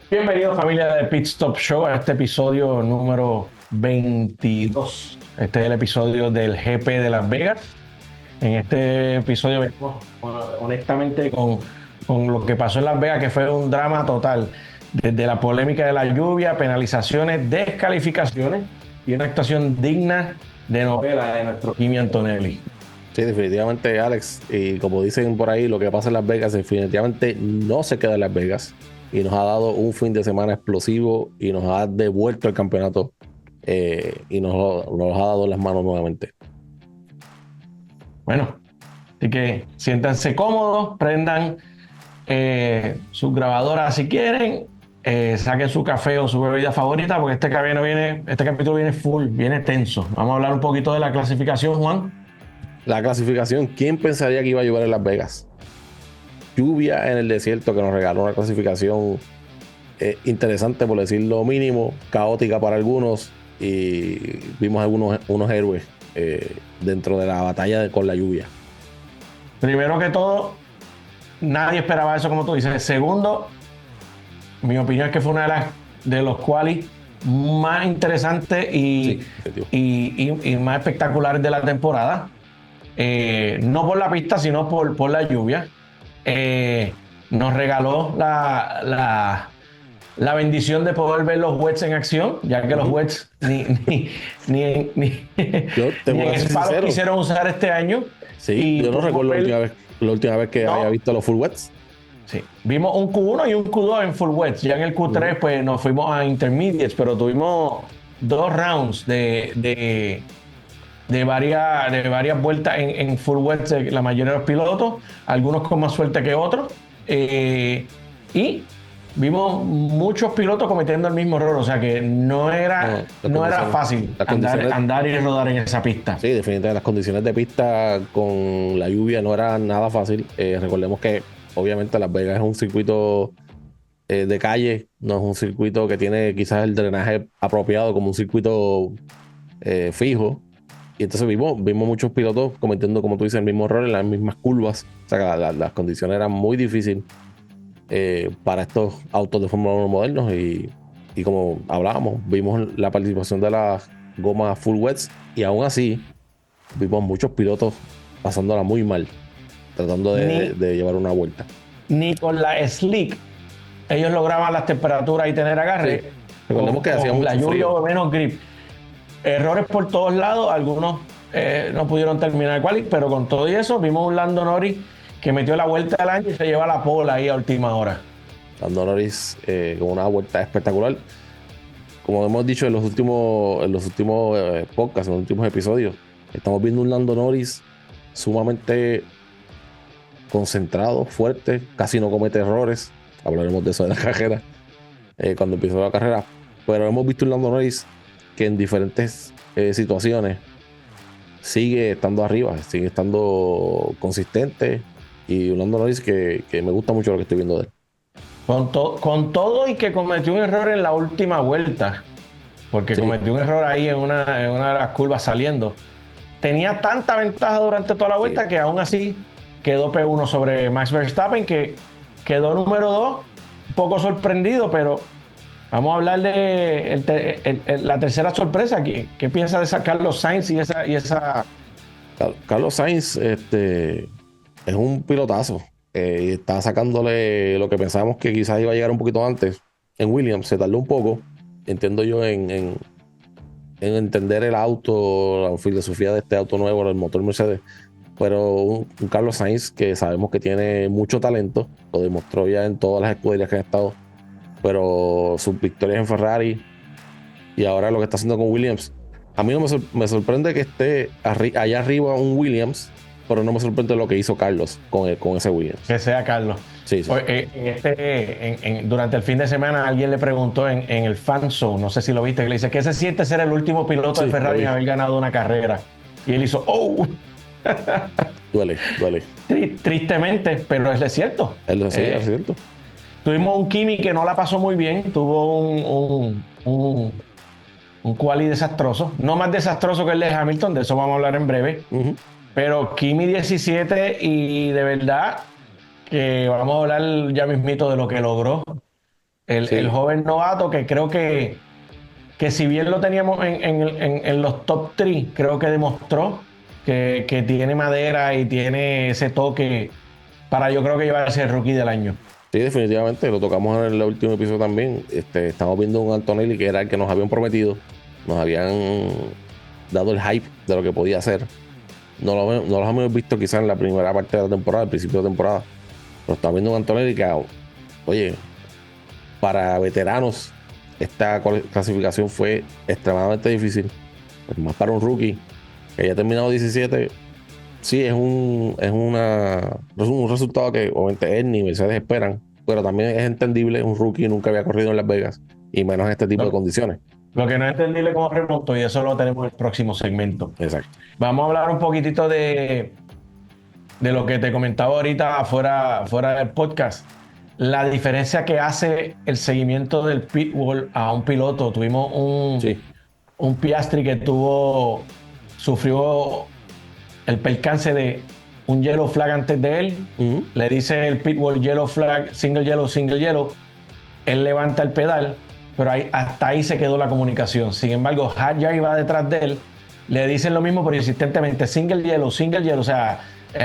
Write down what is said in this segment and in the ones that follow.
Bienvenidos familia de Pit Stop Show a este episodio número 22. Este es el episodio del GP de Las Vegas. En este episodio venimos honestamente con lo que pasó en Las Vegas, que fue un drama total. Desde la polémica de la lluvia, penalizaciones, descalificaciones y una actuación digna de novela de nuestro Kimi Antonelli. Sí, definitivamente, Alex. Y como dicen por ahí, lo que pasa en Las Vegas definitivamente no se queda en Las Vegas. Y nos ha dado un fin de semana explosivo y nos ha devuelto el campeonato y nos ha dado en las manos nuevamente. Bueno, así que siéntanse cómodos, prendan sus grabadoras si quieren, saquen su café o su bebida favorita, porque este capítulo viene full, viene tenso. Vamos a hablar un poquito de la clasificación, Juan. La clasificación, ¿quién pensaría que iba a llover en Las Vegas? Lluvia en el desierto que nos regaló una clasificación interesante, por decir lo mínimo, caótica para algunos, y vimos unos héroes dentro de la batalla con la lluvia. Primero que todo, nadie esperaba eso, como tú dices. Segundo, mi opinión es que fue una de los qualis más interesantes y más espectaculares de la temporada. No por la pista, sino por la lluvia. Nos regaló la bendición de poder ver los wets en acción, ya que los wets ni en Spa los quisieron usar este año. Sí, yo no recuerdo la última vez que había visto los full wets. Sí, vimos un Q1 y un Q2 en full wets. Ya en el Q3 pues nos fuimos a intermediates, pero tuvimos 2 rounds de varias vueltas en full wets de la mayoría de los pilotos, algunos con más suerte que otros, y vimos muchos pilotos cometiendo el mismo error, o sea que no era fácil andar y rodar en esa pista. Sí, definitivamente las condiciones de pista con la lluvia no eran nada fácil. Recordemos que obviamente Las Vegas es un circuito de calle, no es un circuito que tiene quizás el drenaje apropiado como un circuito fijo. Y entonces vimos muchos pilotos cometiendo, como tú dices, el mismo error en las mismas curvas. O sea que las condiciones eran muy difíciles para estos autos de Fórmula 1 modernos. Y como hablábamos, vimos la participación de las gomas full wets. Y aún así, vimos muchos pilotos pasándola muy mal, tratando de llevar una vuelta. Ni con la slick ellos lograban las temperaturas y tener agarre. Sí. Recordemos que hacía mucho la lluvia frío. o menos grip. Errores por todos lados, algunos no pudieron terminar el quali, pero con todo y eso vimos un Lando Norris que metió la vuelta del año y se lleva la pole ahí a última hora. Lando Norris con una vuelta espectacular. Como hemos dicho en los últimos podcasts, en los últimos episodios, estamos viendo un Lando Norris sumamente concentrado, fuerte, casi no comete errores. Hablaremos de eso en la carrera, cuando empezó la carrera. Pero hemos visto un Lando Norris que en diferentes situaciones sigue estando arriba, sigue estando consistente, y un Lando Norris que me gusta mucho lo que estoy viendo de él. Con todo y que cometió un error en la última vuelta, porque cometió un error ahí en una de las curvas saliendo. Tenía tanta ventaja durante toda la vuelta que aún así quedó P1 sobre Max Verstappen, que quedó número 2, un poco sorprendido, pero vamos a hablar de la tercera sorpresa. ¿Qué piensa de esa Carlos Sainz y esa? Carlos Sainz es un pilotazo. Y está sacándole lo que pensábamos que quizás iba a llegar un poquito antes. En Williams se tardó un poco, entiendo yo, en entender el auto, la filosofía de este auto nuevo, el motor Mercedes. Pero un Carlos Sainz que sabemos que tiene mucho talento, lo demostró ya en todas las escuderías que han estado. Pero sus victorias en Ferrari y ahora lo que está haciendo con Williams, a mí no me sorprende que esté allá arriba un Williams, pero no me sorprende lo que hizo Carlos con ese Williams. Que sea Carlos. Sí. Durante el fin de semana alguien le preguntó en el fan show, no sé si lo viste, que le dice ¿qué se siente ser el último piloto de Ferrari en haber ganado una carrera? Y él hizo ¡oh! Duele. Tristemente, pero es cierto. Sí, es cierto. Tuvimos un Kimi que no la pasó muy bien, tuvo un quali desastroso, no más desastroso que el de Hamilton, de eso vamos a hablar en breve. Pero Kimi 17 y de verdad que vamos a hablar ya mismito de lo que logró el Sí, joven novato, que creo que si bien lo teníamos en los top 3, creo que demostró que tiene madera y tiene ese toque para yo creo que llevarse el rookie del año. sí, definitivamente. Lo tocamos en el último episodio también. Estamos viendo un Antonelli que era el que nos habían prometido. Nos habían dado el hype de lo que podía hacer. No los hemos visto quizás en la primera parte de la temporada, al principio de temporada. Pero estamos viendo un Antonelli que, oye, para veteranos, esta clasificación fue extremadamente difícil. Pues más para un rookie que haya terminado 17. Sí, es un resultado que obviamente él ni Mercedes esperan, pero también es entendible. Un rookie nunca había corrido en Las Vegas y menos en este tipo de Lo, condiciones. lo que no es entendible cómo remontó y eso lo tenemos en el próximo segmento. Exacto. Vamos a hablar un poquitito de lo que te comentaba ahorita fuera del podcast. La diferencia que hace el seguimiento del pitbull a un piloto. Tuvimos Sí. un Piastri que sufrió el percance de un yellow flag antes de él. Ujú. Le dice el pitbull yellow flag, single yellow, single yellow. Él levanta el pedal, pero hasta ahí se quedó la comunicación. Sin embargo, Hadjar iba detrás de él. Le dicen lo mismo, pero insistentemente, single yellow, single yellow. O sea,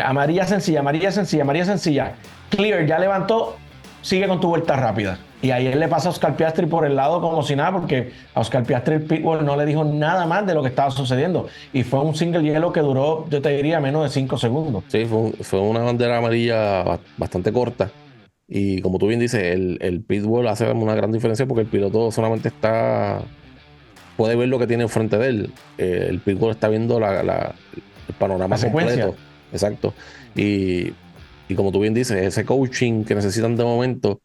amarilla sencilla, amarilla sencilla, amarilla sencilla. Clear, ya levantó, sigue con tu vuelta rápida. Y ahí él le pasa a Oscar Piastri por el lado como si nada, porque a Oscar Piastri el pitbull no le dijo nada más de lo que estaba sucediendo. Y fue un single yellow que duró, yo te diría, menos de 5 segundos. Sí, fue una bandera amarilla bastante corta. Y como tú bien dices, el pitbull hace una gran diferencia porque el piloto solamente puede ver lo que tiene enfrente de él. El pitbull está viendo el La panorama secuencia. completo. Exacto. Y, y como tú bien dices, ese coaching que necesitan de momento,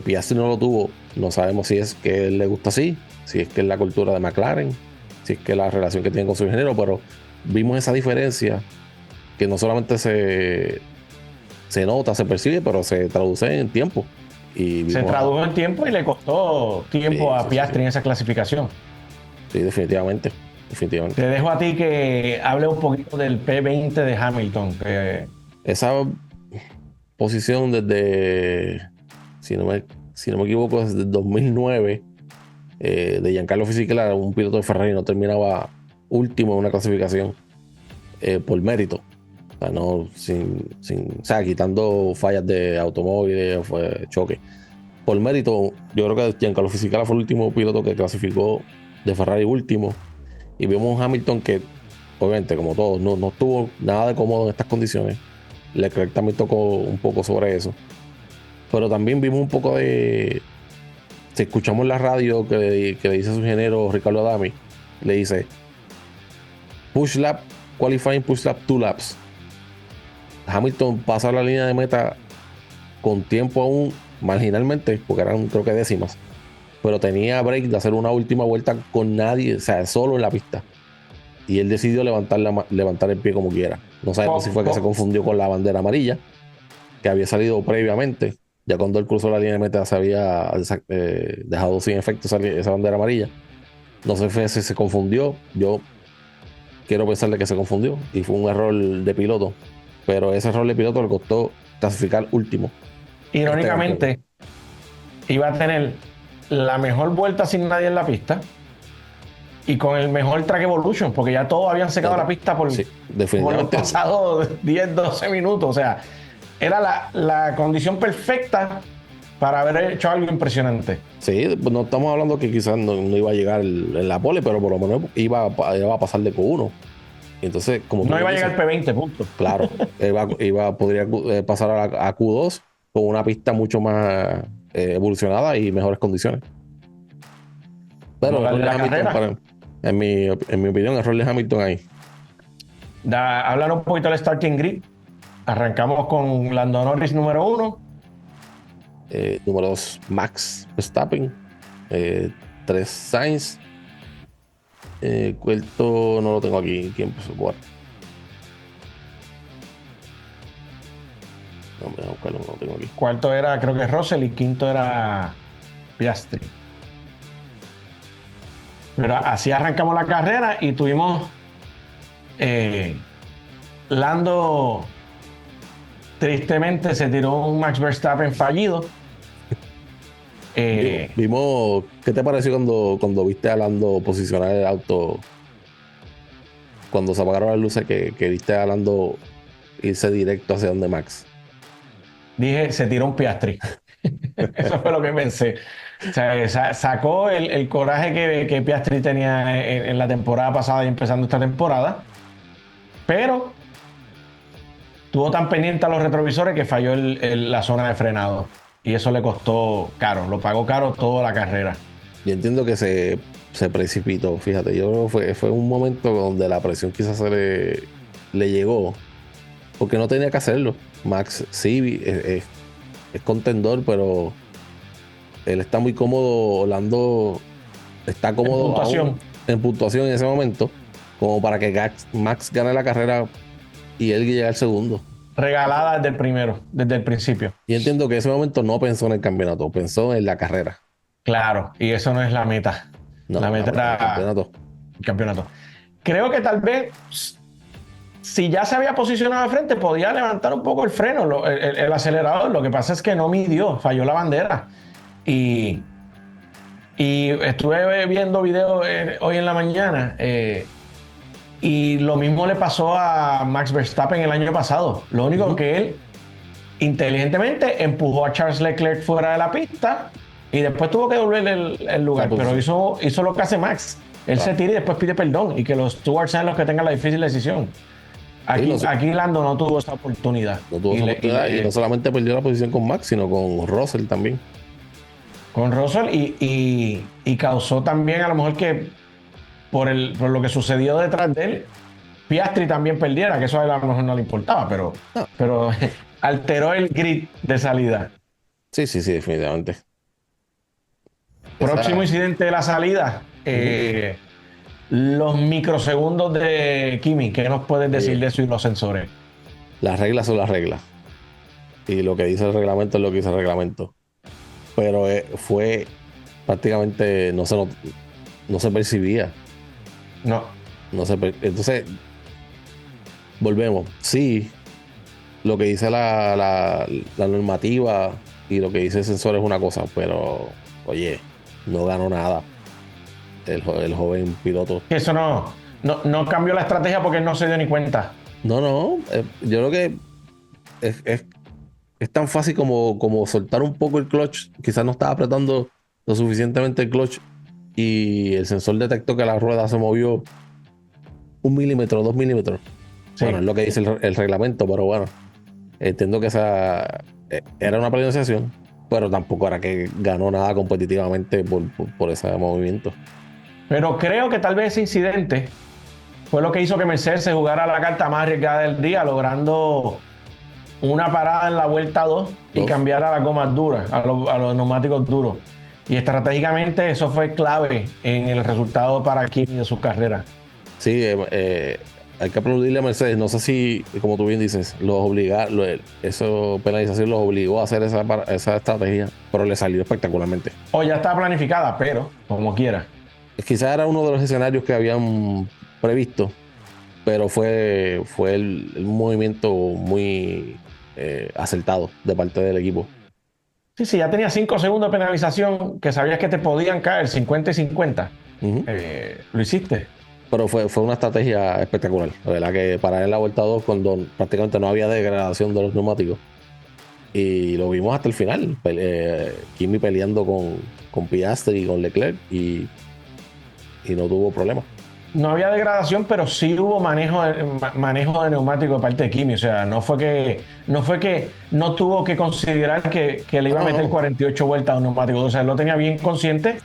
Piastri no lo tuvo. No sabemos si es que él le gusta así, si es que es la cultura de McLaren, si es que la relación que tiene con su ingeniero, pero vimos esa diferencia que no solamente se nota, se percibe, pero se traduce en tiempo. Y Se vimos tradujo en tiempo y le costó tiempo sí, a sí, sí, sí. Piastri en esa clasificación. Sí, definitivamente. Definitivamente. Te dejo a ti que hable un poquito del P20 de Hamilton. Esa posición si no si no me equivoco, desde el 2009, de Giancarlo Fisichella, un piloto de Ferrari, no terminaba último en una clasificación por mérito. O sea, no, o sea, quitando fallas de automóviles, fue choque. Por mérito, yo creo que Giancarlo Fisichella fue el último piloto que clasificó de Ferrari último. Y vimos un Hamilton que, obviamente, como todos, no estuvo nada de cómodo en estas condiciones. Leclerc también tocó un poco sobre eso. Pero también vimos un poco de. Si escuchamos la radio que le dice su ingeniero Ricardo Adami, le dice push lap, qualifying push lap, 2 laps. Hamilton pasa la línea de meta con tiempo aún marginalmente, porque eran creo que décimas, pero tenía break de hacer una última vuelta con nadie, o sea, solo en la pista. Y él decidió levantar el pie como quiera. No sabemos si Po- fue que se po- confundió con la bandera amarilla, que había salido previamente. Ya cuando él cruzó la línea de meta se había dejado sin efecto esa bandera amarilla. No sé si se confundió. Yo quiero pensarle que se confundió y fue un error de piloto. Pero ese error de piloto le costó clasificar último este gran premio. Irónicamente, iba a tener la mejor vuelta sin nadie en la pista y con el mejor track evolution, porque ya todos habían secado la pista Sí, por los definitivamente. pasados 10, 12 minutos. O sea, era la condición perfecta para haber hecho algo impresionante. Sí, pues no estamos hablando que quizás no iba a llegar en la pole, pero por lo menos iba a pasar de Q1. Entonces, como tú No bien iba a dices, llegar P20, punto. claro, podría pasar a Q2 con una pista mucho más evolucionada y mejores condiciones. Vamos Pero a error hablar de de la Hamilton, carrera. en mi opinión, error de Hamilton ahí. Hablar un poquito del starting grid. Arrancamos con Lando Norris número 1. Número 2, Max Verstappen. 3, Sainz. Cuarto no lo tengo aquí. ¿Quién puso cuarto? No, voy a buscarlo, no lo tengo aquí. Cuarto era, creo que Russell, y quinto era Piastri. Pero así arrancamos la carrera y tuvimos eh, Lando tristemente se tiró un Max Verstappen fallido. Vimos, ¿qué te pareció cuando viste a Lando posicionar el auto? Cuando se apagaron las luces, que viste a Lando irse directo hacia donde Max. Dije, se tiró un Piastri. Eso fue lo que pensé. O sea, sacó el coraje que Piastri tenía en la temporada pasada y empezando esta temporada, pero estuvo tan pendiente a los retrovisores que falló la zona de frenado. Y eso le costó caro, lo pagó caro toda la carrera. Yo entiendo que se precipitó, fíjate. Yo creo que fue un momento donde la presión quizás le llegó, porque no tenía que hacerlo. Max sí es contendor, pero él está muy cómodo. Lando está cómodo en puntuación en ese momento, como para que Max gane la carrera y él llegue al segundo. Regalada desde el principio. Y entiendo que en ese momento no pensó en el campeonato, pensó en la carrera. Claro, y eso no es la meta. No, la meta era el campeonato. Creo que tal vez, si ya se había posicionado de frente, podía levantar un poco el freno, el acelerador. Lo que pasa es que no midió, falló la bandera. Y estuve viendo videos hoy en la mañana. Y lo mismo le pasó a Max Verstappen el año pasado. Lo único que él inteligentemente empujó a Charles Leclerc fuera de la pista y después tuvo que devolver el lugar. Pero hizo lo que hace Max. Él se tira y después pide perdón y que los stewards sean los que tengan la difícil decisión. Aquí Lando no tuvo esa oportunidad. No tuvo esa oportunidad y no solamente perdió la posición con Max, sino con Russell también. Con Russell y causó también a lo mejor que por lo que sucedió detrás de él, Piastri también perdiera, que eso a él a lo mejor no le importaba, pero alteró el grid de salida. Sí, definitivamente. Próximo incidente de la salida, los microsegundos de Kimi. ¿Qué nos puedes decir de eso y los sensores? Las reglas son las reglas. Y lo que dice el reglamento es lo que dice el reglamento. Pero fue prácticamente, no se percibía. No. Entonces, volvemos. Sí, lo que dice la normativa y lo que dice el sensor es una cosa, pero, oye, no ganó nada el joven piloto. Eso no cambió la estrategia porque él no se dio ni cuenta. No, yo creo que es tan fácil como soltar un poco el clutch. Quizás no estaba apretando lo suficientemente el clutch y el sensor detectó que la rueda se movió 1 milímetro, 2 milímetros. Sí. Bueno, es lo que dice el reglamento, pero bueno, entiendo que esa era una penalización, pero tampoco era que ganó nada competitivamente por ese movimiento. Pero creo que tal vez ese incidente fue lo que hizo que Mercedes se jugara la carta más arriesgada del día, logrando una parada en la vuelta 2 y cambiar a las gomas duras, a los neumáticos duros. Y estratégicamente eso fue clave en el resultado para Kimi de sus carreras. Sí, hay que aplaudirle a Mercedes. No sé si, como tú bien dices, eso penalización los obligó a hacer esa estrategia, pero le salió espectacularmente. O ya estaba planificada, pero como quiera. Quizás era uno de los escenarios que habían previsto, pero fue el movimiento muy acertado de parte del equipo. Sí, ya tenía 5 segundos de penalización que sabías que te podían caer 50 y 50. Lo hiciste. Pero fue una estrategia espectacular. La verdad que parar en la vuelta 2 cuando prácticamente no había degradación de los neumáticos. Y lo vimos hasta el final. Kimi peleando con Piastri y con Leclerc y no tuvo problema. No había degradación, pero sí hubo manejo de neumático de parte de Kimi. O sea, no fue que no tuvo que considerar que le iba a meter 48 vueltas a un neumático. O sea, él lo tenía bien consciente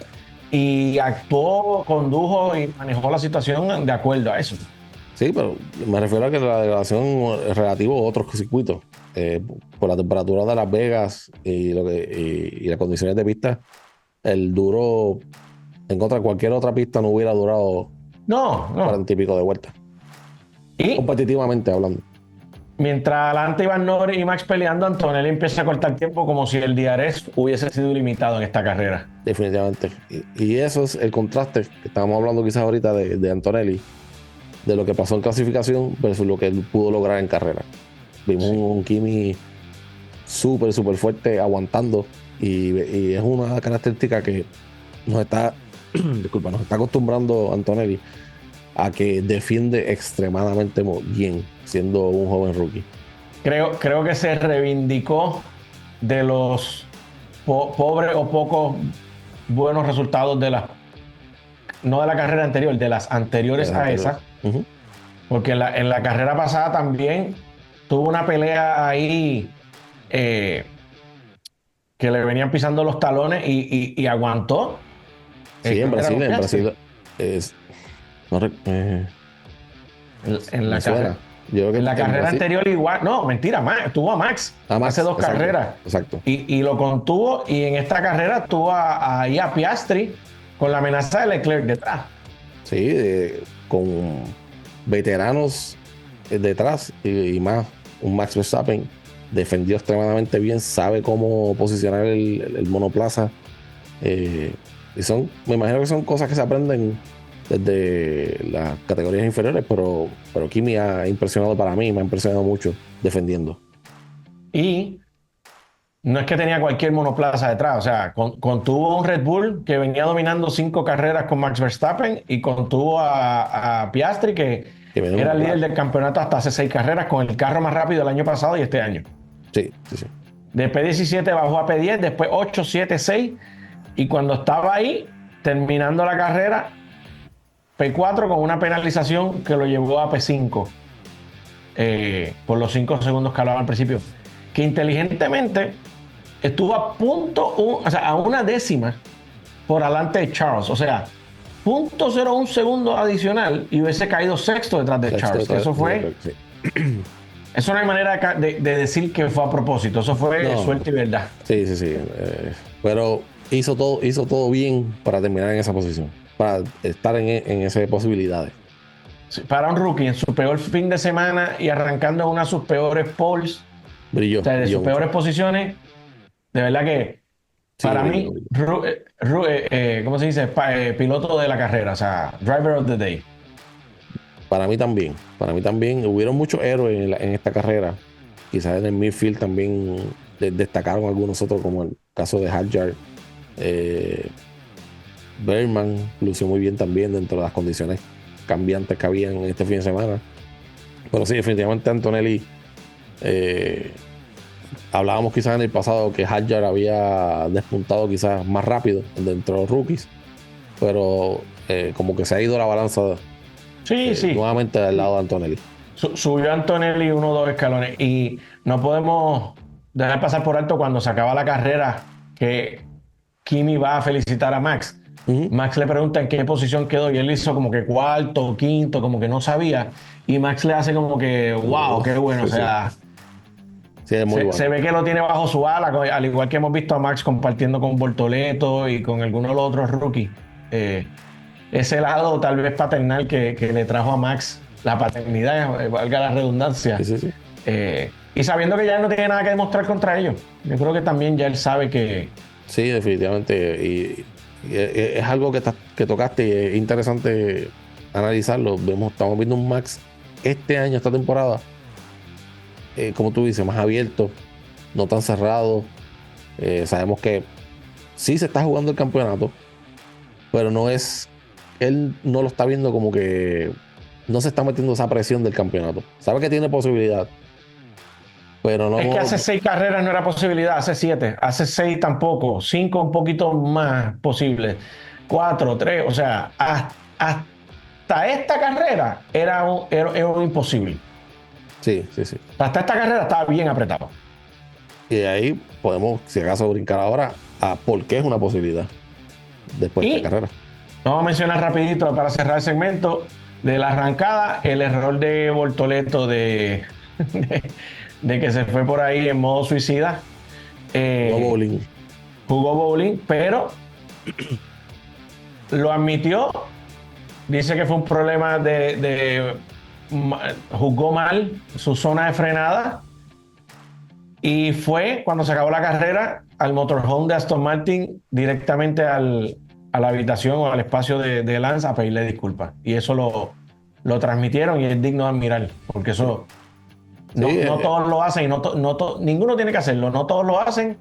y actuó, condujo y manejó la situación de acuerdo a eso. Sí, pero me refiero a que la degradación es relativo a otros circuitos. Por la temperatura de Las Vegas y las condiciones de pista, el duro en contra de cualquier otra pista no hubiera durado 40 y pico de vueltas. Y competitivamente hablando. Mientras adelante iban Norris y Max peleando, Antonelli empieza a cortar tiempo como si el DRS hubiese sido ilimitado en esta carrera. Definitivamente. Y eso es el contraste que estábamos hablando quizás ahorita de Antonelli. de lo que pasó en clasificación versus lo que él pudo lograr en carrera. Vimos un Kimi súper fuerte aguantando y es una característica que nos está disculpa, nos está acostumbrando Antonelli a que defiende extremadamente bien siendo un joven rookie. Creo que se reivindicó de los pobres o pocos buenos resultados no de la carrera anterior, de las anteriores a esa. Porque en la carrera pasada también tuvo una pelea ahí que le venían pisando los talones y aguantó. Sí, en Brasil es, no, en la carrera. En la carrera anterior igual, no, mentira, tuvo a Max hace 2 carreras. Exacto. Y lo contuvo, y en esta carrera tuvo ahí a Piastri con la amenaza de Leclerc detrás. Sí, con veteranos detrás y más, un Max Verstappen defendió extremadamente bien, sabe cómo posicionar el monoplaza. Y me imagino que son cosas que se aprenden desde las categorías inferiores, pero Kimi ha impresionado para mí, me ha impresionado mucho defendiendo. Y no es que tenía cualquier monoplaza detrás, o sea, contuvo un Red Bull que venía dominando 5 carreras con Max Verstappen, y contuvo a Piastri, que era el líder del campeonato hasta hace 6 carreras, con el carro más rápido el año pasado y este año. Sí. De P17 bajó a P10, después 8, 7, 6, y cuando estaba ahí, terminando la carrera, P4 con una penalización que lo llevó a P5 por los 5 segundos que hablaba al principio, que inteligentemente estuvo a una décima por delante de Charles, o sea, 0.01 segundo adicional, y hubiese caído sexto detrás de Charles. Eso no hay manera de decir que fue a propósito, eso fue suerte y verdad. Sí. Pero hizo todo bien para terminar en esa posición, para estar en esas posibilidades. Sí, para un rookie en su peor fin de semana y arrancando en una de sus peores poles, brilló, o sea, de sus peores posiciones, de verdad que para mí, ¿cómo se dice? Piloto de la carrera, o sea, driver of the day. Para mí también. Hubieron muchos héroes en esta carrera. Quizás en el midfield también destacaron algunos otros, como el caso de Hadjar. Bergman lució muy bien también dentro de las condiciones cambiantes que habían en este fin de semana. Pero sí, definitivamente Antonelli, hablábamos quizás en el pasado que Hadjar había despuntado quizás más rápido dentro de los rookies, pero como que se ha ido la balanza nuevamente del lado de Antonelli. Subió Antonelli 1 o 2 escalones, y no podemos dejar pasar por alto cuando se acaba la carrera que Kimi va a felicitar a Max. Max le pregunta en qué posición quedó, y él hizo como que cuarto, quinto, como que no sabía, y Max le hace como que wow, qué bueno, o sea, se ve que lo tiene bajo su ala, al igual que hemos visto a Max compartiendo con Bortoleto y con algunos de los otros rookies. Ese lado tal vez paternal que le trajo a Max la paternidad, valga la redundancia. Y sabiendo que ya no tiene nada que demostrar contra ellos, yo creo que también ya él sabe que... Sí, definitivamente. Y es algo que tocaste y es interesante analizarlo. Estamos viendo un Max este año, esta temporada, como tú dices, más abierto, no tan cerrado. Sabemos que sí se está jugando el campeonato, pero él no lo está viendo como que no se está metiendo esa presión del campeonato. Sabe que tiene posibilidad, pero no. Es que hace 6 carreras no era posibilidad, hace 7, hace 6 tampoco, 5 un poquito más posible, 4, 3, o sea, hasta esta carrera era un imposible. Sí. Hasta esta carrera estaba bien apretado. Y de ahí podemos, si acaso, brincar ahora a por qué es una posibilidad después de esta carrera. Vamos a mencionar rapidito para cerrar el segmento de la arrancada, el error de Bortoleto de que se fue por ahí en modo suicida. Jugó bowling, pero lo admitió. Dice que fue un problema jugó mal su zona de frenada, y fue cuando se acabó la carrera al motorhome de Aston Martin, directamente a la habitación o al espacio de Lance, a pedirle disculpas, y eso lo lo transmitieron y es digno de admirar, porque eso no, Sí, no todos lo hacen y ninguno tiene que hacerlo, no todos lo hacen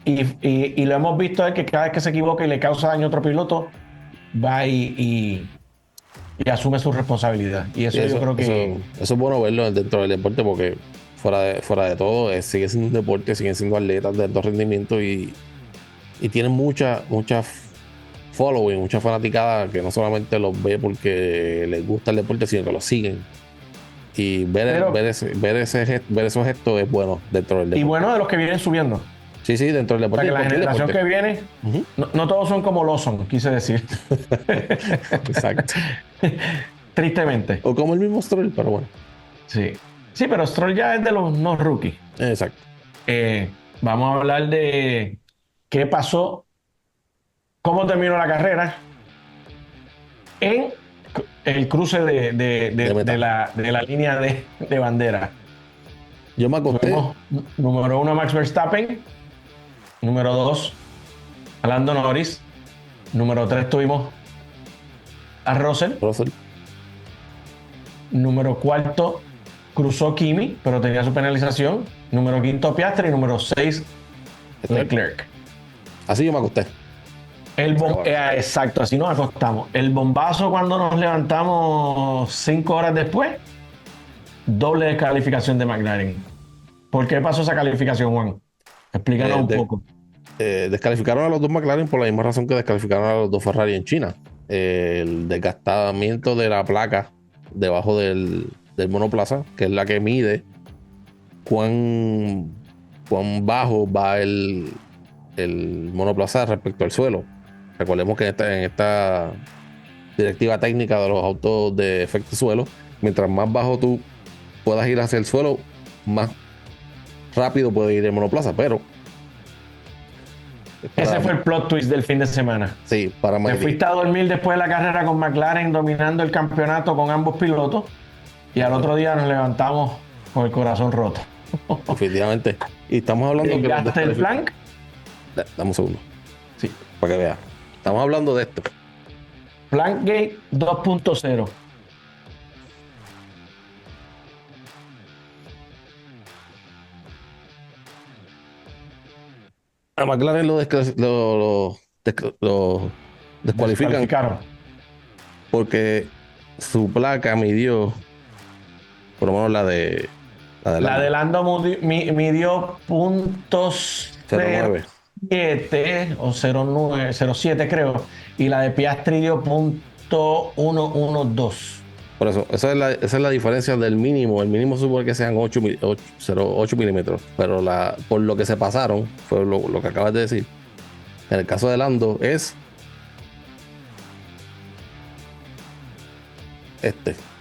y lo hemos visto es que cada vez que se equivoca y le causa daño a otro piloto, va y asume su responsabilidad. Y sí, eso yo creo que... eso es bueno verlo dentro del deporte porque fuera de todo sigue siendo un deporte, siguen siendo atletas de alto rendimiento y tienen mucha following, mucha fanaticada que no solamente los ve porque les gusta el deporte, sino que los siguen. Y ver esos gestos es bueno dentro del deporte. Y bueno, de los que vienen subiendo. Sí, dentro del O sea, deporte. que la generación que viene, Uh-huh. no todos son como Lawson, quise decir. Exacto. Tristemente. O como el mismo Stroll, pero bueno. Sí. Sí, pero Stroll ya es de los no rookies. Exacto. Vamos a hablar de qué pasó, cómo terminó la carrera en el cruce de la línea de bandera. Yo me acosté. Tuvimos, número 1, Max Verstappen. Número 2, Lando Norris. Número 3 tuvimos a Russell. Número 4 cruzó Kimi, pero tenía su penalización. Número 5 Piastri y número 6 Leclerc. Así yo me acosté. Exacto, así nos acostamos. El bombazo cuando nos levantamos 5 horas después, doble descalificación de McLaren. ¿Por qué pasó esa calificación, Juan? Explícanos un poco. Descalificaron a los dos McLaren por la misma razón que descalificaron a los dos Ferrari en China. El desgastamiento de la placa debajo del monoplaza, que es la que mide cuán bajo va el monoplaza respecto al suelo. Recordemos que en esta directiva técnica de los autos de efecto suelo, mientras más bajo tú puedas ir hacia el suelo, más rápido puede ir el monoplaza, pero ese fue el plot twist del fin de semana. Sí, para Te fuiste a dormir después de la carrera con McLaren dominando el campeonato con ambos pilotos y al otro día nos levantamos con el corazón roto. Definitivamente. Y estamos hablando que ¿Llegaste el flank? Dame un segundo. Sí. Para que veas. Estamos hablando de esto. Flankgate 2.0. A McLaren lo descualifican porque su placa midió, por lo menos la de Lando midió .09 o 0.7 creo, y la de Piastri dio .112. Por eso, esa es la diferencia del mínimo. El mínimo supone que sean 8 milímetros, pero por lo que se pasaron, fue lo que acabas de decir. En el caso de Lando es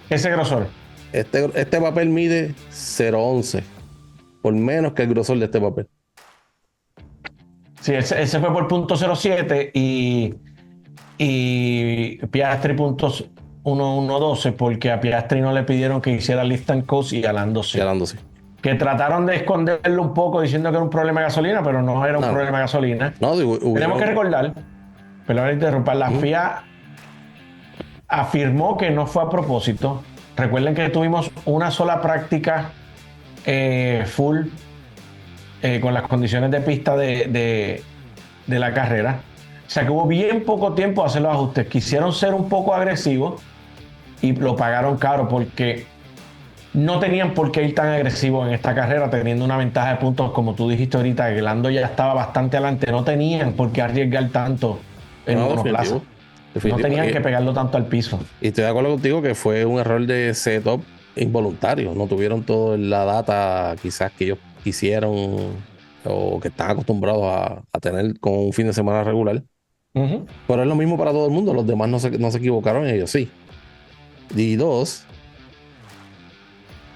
ese grosor. Este papel mide 0.11, por menos que el grosor de este papel. Sí, ese fue por .07 y Piastri .1112 porque a Piastri no le pidieron que hiciera lift and coast y a Lando sí. Que trataron de esconderlo un poco diciendo que era un problema de gasolina, pero no era un problema de gasolina. Tenemos que recordar, perdón, interrumpir, la FIA afirmó que no fue a propósito. Recuerden que tuvimos una sola práctica full con las condiciones de pista de la carrera. O sea que hubo bien poco tiempo de hacer los ajustes. Quisieron ser un poco agresivos y lo pagaron caro porque no tenían por qué ir tan agresivos en esta carrera teniendo una ventaja de puntos como tú dijiste ahorita, que Lando ya estaba bastante adelante. No tenían por qué arriesgar tanto el monoplaza. No tenían que pegarlo tanto al piso. Y estoy de acuerdo contigo que fue un error de setup involuntario. No tuvieron toda la data quizás que ellos quisieron o que están acostumbrados a tener con un fin de semana regular. Pero es lo mismo para todo el mundo. Los demás no se equivocaron, ellos sí. Y dos,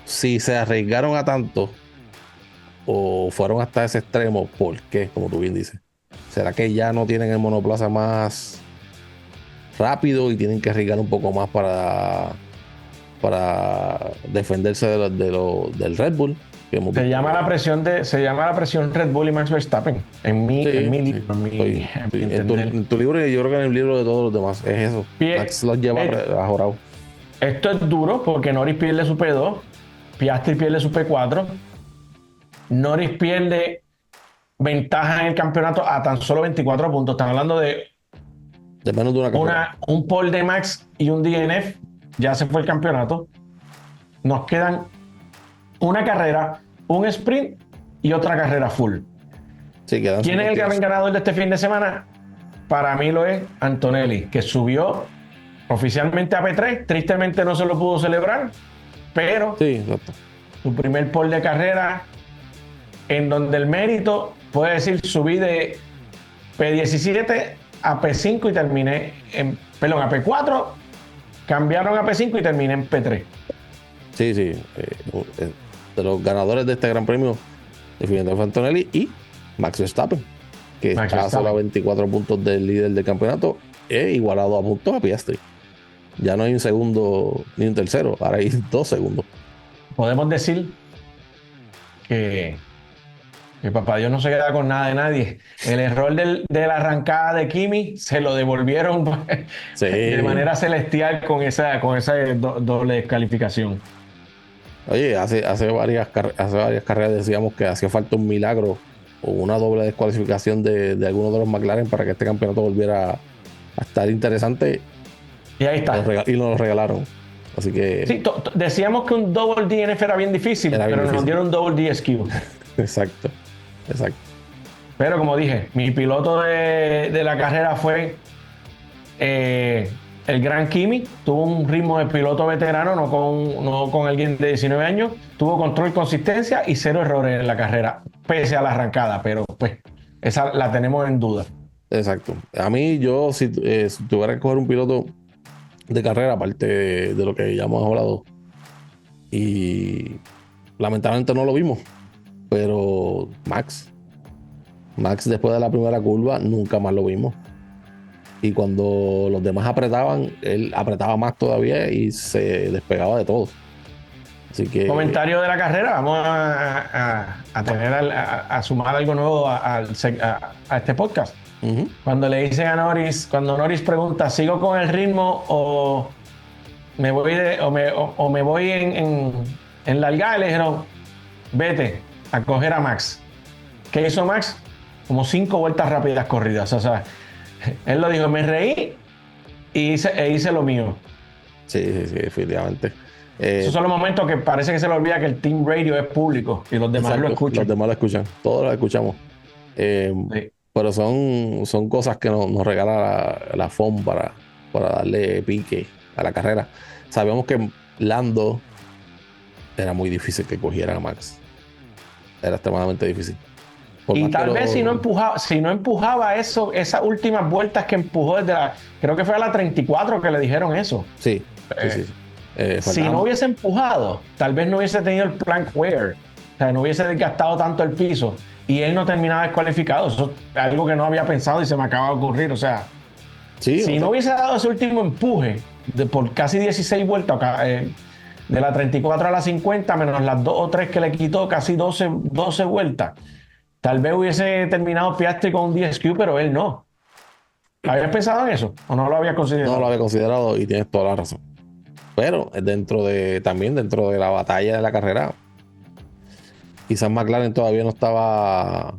si se arriesgaron a tanto o fueron hasta ese extremo, ¿por qué? Como tú bien dices. ¿Será que ya no tienen el monoplaza más rápido y tienen que arriesgar un poco más para defenderse del Red Bull? Se llama la presión Red Bull y Max Verstappen. En mi libro. En tu libro y yo creo que en el libro de todos los demás es eso. Max los lleva a jorado. esto es duro porque Norris pierde su P2, Piastri pierde su P4, Norris pierde ventaja en el campeonato a tan solo 24 puntos. Están hablando de menos de una carrera. un pole de Max y un DNF. Ya se fue el campeonato. Nos quedan una carrera, un sprint y otra carrera full. Sí, ¿Quién es el gran ganador de este fin de semana? Para mí lo es Antonelli, que subió oficialmente a P3. Tristemente no se lo pudo celebrar, pero sí, exacto. Su primer pole de carrera, en donde el mérito, puede decir, subí de P17 a P5 y terminé a P4, cambiaron a P5 y terminé en P3. Sí. De los ganadores de este gran premio, definitivamente fue Antonelli y Max Verstappen, que está solo a 24 puntos del líder del campeonato, igualado a puntos a Piastri. Ya no hay un segundo ni un tercero, ahora hay 2 segundos. Podemos decir que papá Dios no se queda con nada de nadie. El error de la arrancada de Kimi se lo devolvieron de manera celestial con esa doble descalificación. Oye, hace varias carreras decíamos que hacía falta un milagro o una doble descualificación de alguno de los McLaren para que este campeonato volviera a estar interesante. Y ahí está. Y nos lo regalaron. Así que. Sí, decíamos que un double DNF era bien difícil, pero nos dieron un double DSQ. Exacto. Pero como dije, mi piloto de la carrera fue el gran Kimi. Tuvo un ritmo de piloto veterano, no con alguien de 19 años. Tuvo control, consistencia y 0 errores en la carrera, pese a la arrancada. Pero pues, esa la tenemos en duda. Exacto. A mí, yo, si tuviera que coger un piloto de carrera, aparte de lo que ya hemos hablado, y lamentablemente no lo vimos, pero Max, después de la primera curva, nunca más lo vimos. Y cuando los demás apretaban, él apretaba más todavía y se despegaba de todos. Así que. Comentario de la carrera. Vamos a tener a sumar algo nuevo a este podcast. Uh-huh. Cuando le dicen a Norris, cuando Norris pregunta, ¿sigo con el ritmo o me voy en largada? Le dijeron, vete a coger a Max. ¿Qué hizo Max? Como 5 vueltas rápidas corridas. O sea, él lo dijo, me reí y hice lo mío. Sí, definitivamente. Esos son los momentos que parece que se le olvida que el Team Radio es público y los demás lo escuchan. Los demás lo escuchan, todos lo escuchamos. Sí. Pero son cosas que nos regala la FOM para darle pique a la carrera. Sabíamos que Lando era muy difícil que cogiera a Max. Era extremadamente difícil. Y tal vez si no empujaba esas últimas vueltas que empujó creo que fue a la 34 que le dijeron eso. Sí. Si no hubiese empujado, tal vez no hubiese tenido el plank wear. O sea, no hubiese desgastado tanto el piso y él no terminaba descualificado. Eso es algo que no había pensado y se me acaba de ocurrir. O sea, si no hubiese dado ese último empuje por casi 16 vueltas, de la 34 a la 50, menos las 2 o 3 que le quitó, casi 12 vueltas, tal vez hubiese terminado Piastri con un DSQ, pero él no. ¿Habías pensado en eso o no lo había considerado? No lo había considerado y tienes toda la razón. Pero dentro de la batalla de la carrera, quizás McLaren todavía no estaba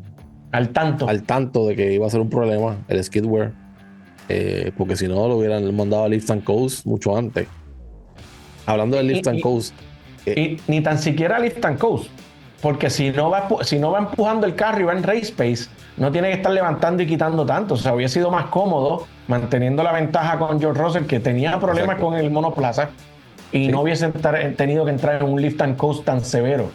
al tanto de que iba a ser un problema el skidwear, porque si no lo hubieran mandado a Lift and Coast mucho antes. Hablando de Lift and Coast, y ni tan siquiera Lift and Coast, porque si no va empujando el carro y va en race pace, no tiene que estar levantando y quitando tanto. O sea, hubiera sido más cómodo manteniendo la ventaja con George Russell, que tenía problemas con el monoplaza, y no hubiese tenido que entrar en un Lift and Coast tan severo.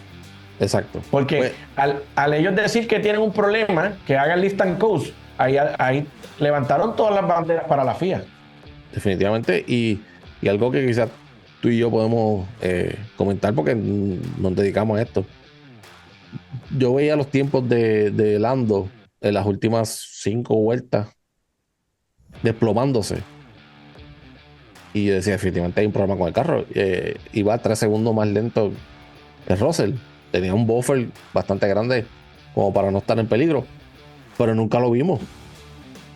Exacto. Porque al ellos decir que tienen un problema, que hagan Lift and Coast, ahí levantaron todas las banderas para la FIA. Definitivamente. Y algo que quizás tú y yo podemos comentar, porque nos dedicamos a esto. Yo veía los tiempos de Lando en las últimas 5 vueltas desplomándose. Y yo decía, definitivamente hay un problema con el carro. Iba 3 segundos más lento que Russell. Tenía un buffer bastante grande como para no estar en peligro. Pero nunca lo vimos.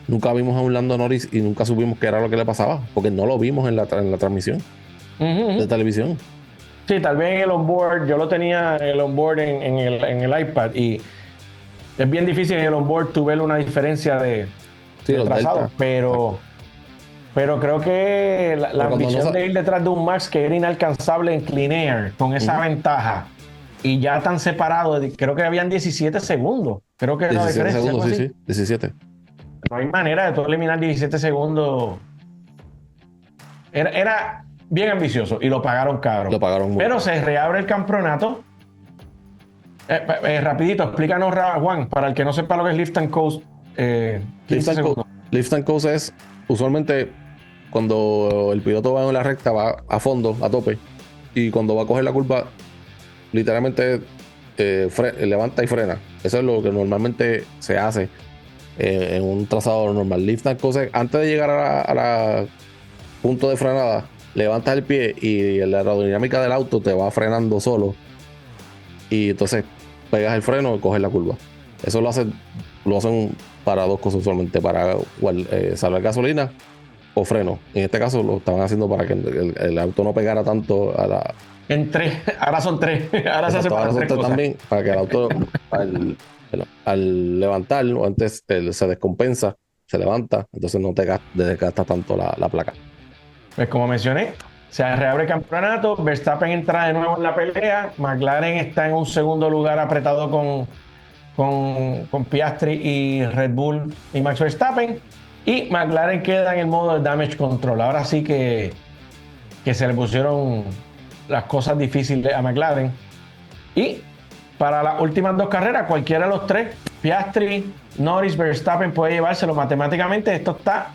Nunca vimos a un Lando Norris y nunca supimos qué era lo que le pasaba, porque no lo vimos en la transmisión. de televisión. Sí, tal vez en el onboard, yo lo tenía en el onboard en el iPad y es bien difícil en el onboard tú ver una diferencia de Los trazado, Delta. pero creo que la Pero cuando no ambición sa- de ir detrás de un Max que era inalcanzable en Clean Air, con esa ventaja, y ya tan separado, creo que habían 17 segundos, creo que era la 17 diferencia, algo segundos, sí, así. sí, 17. No hay manera de tú eliminar 17 segundos. Era bien ambicioso y lo pagaron caro. Lo pagaron muy Pero caro. se reabre el campeonato. Rapidito, explícanos, Juan, para el que no sepa lo que es Lift and Coast. 15 segundos. Lift and coast es usualmente cuando el piloto va en la recta, va a fondo, a tope, y cuando va a coger la curva, literalmente levanta y frena. Eso es lo que normalmente se hace en un trazado normal. Lift and coast es, antes de llegar a la punto de frenada, levantas el pie y la aerodinámica del auto te va frenando solo. Y entonces pegas el freno y coges la curva. Eso lo hacen para dos cosas usualmente, para salvar gasolina o freno. En este caso lo estaban haciendo para que el auto no pegara tanto a la... En tres, ahora son tres. Ahora se hace Exacto, para ahora tres resulta cosas. también para que el auto al levantarlo, antes se descompensa, se levanta, entonces no te desgasta tanto la placa. Pues como mencioné, se reabre el campeonato, Verstappen entra de nuevo en la pelea, McLaren está en un segundo lugar apretado con Piastri y Red Bull y Max Verstappen, y McLaren queda en el modo de damage control. Ahora sí que se le pusieron las cosas difíciles a McLaren. Y para las últimas dos carreras, cualquiera de los tres, Piastri, Norris, Verstappen puede llevárselo matemáticamente. Esto está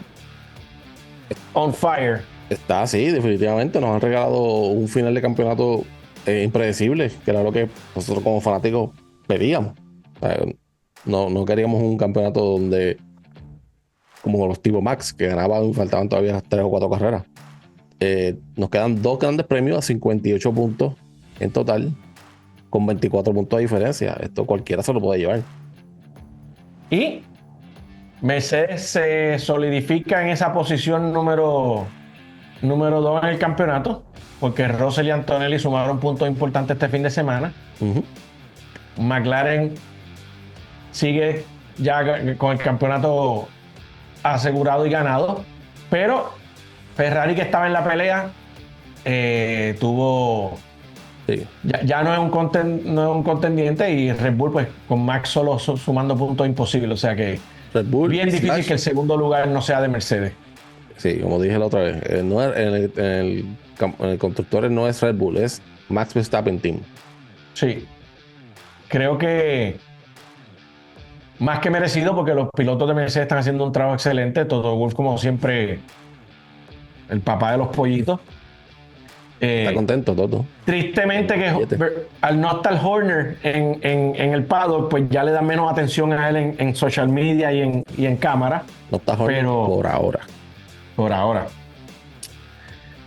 on fire. Está así, definitivamente. Nos han regalado un final de campeonato impredecible, que era lo que nosotros como fanáticos pedíamos. O sea, no queríamos un campeonato donde, como los tipo Max, que ganaban, faltaban todavía las 3 o 4 carreras. Nos quedan 2 grandes premios a 58 puntos en total, con 24 puntos de diferencia. Esto cualquiera se lo puede llevar. Y Mercedes se solidifica en esa posición número 2 en el campeonato, porque Russell y Antonelli sumaron puntos importantes este fin de semana. McLaren sigue ya con el campeonato asegurado y ganado, pero Ferrari, que estaba en la pelea, tuvo... Sí. Ya no es un contendiente, y Red Bull, pues con Max solo sumando puntos, imposible. O sea que Red Bull, bien difícil que el segundo lugar no sea de Mercedes. Sí, como dije la otra vez, no es, en el constructores no es Red Bull, es Max Verstappen Team. Sí, creo que más que merecido, porque los pilotos de Mercedes están haciendo un trabajo excelente. Toto Wolff, como siempre, el papá de los pollitos. Está contento todo. Tristemente que al no estar Horner en el paddock, pues ya le dan menos atención a él en social media y en cámara. No está Horner pero por ahora. Por ahora.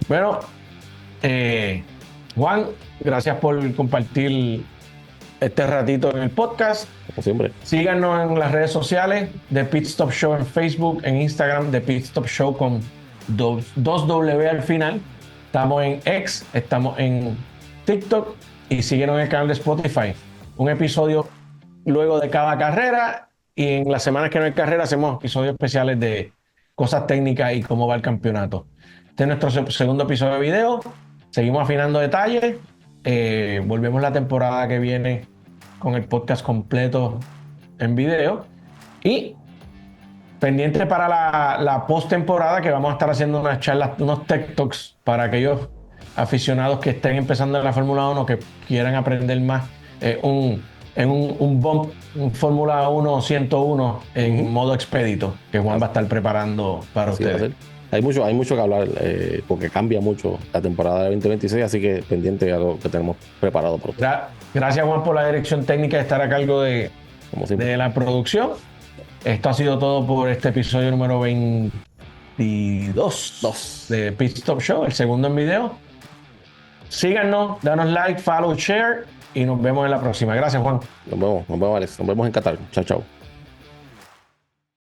Bueno, Juan, gracias por compartir este ratito en el podcast. Como siempre. Síganos en las redes sociales de Pit Stop Show en Facebook, en Instagram de Pit Stop Show con 2W al final. Estamos en X, estamos en TikTok, y síguenos en el canal de Spotify. Un episodio luego de cada carrera, y en las semanas que no hay carrera hacemos episodios especiales de cosas técnicas y cómo va el campeonato. Este es nuestro segundo episodio de video. Seguimos afinando detalles. Volvemos la temporada que viene con el podcast completo en video. Y pendiente para la postemporada, que vamos a estar haciendo unas charlas, unos tech talks para aquellos aficionados que estén empezando en la Fórmula 1, que quieran aprender más. Un bump, un Fórmula 1 101 en modo expedito, que Juan va a estar preparando para Sí, ustedes. hay mucho que hablar, porque cambia mucho la temporada de 2026, así que pendiente a lo que tenemos preparado para ustedes. Gracias, Juan, por la dirección técnica, de estar a cargo de la producción. Esto ha sido todo por este episodio número 22 de Pit Stop Show, el segundo en video. Síganos, danos like, follow, share, y nos vemos en la próxima. Gracias, Juan. Nos vemos, Alex. Nos vemos en Qatar. Chao, chao.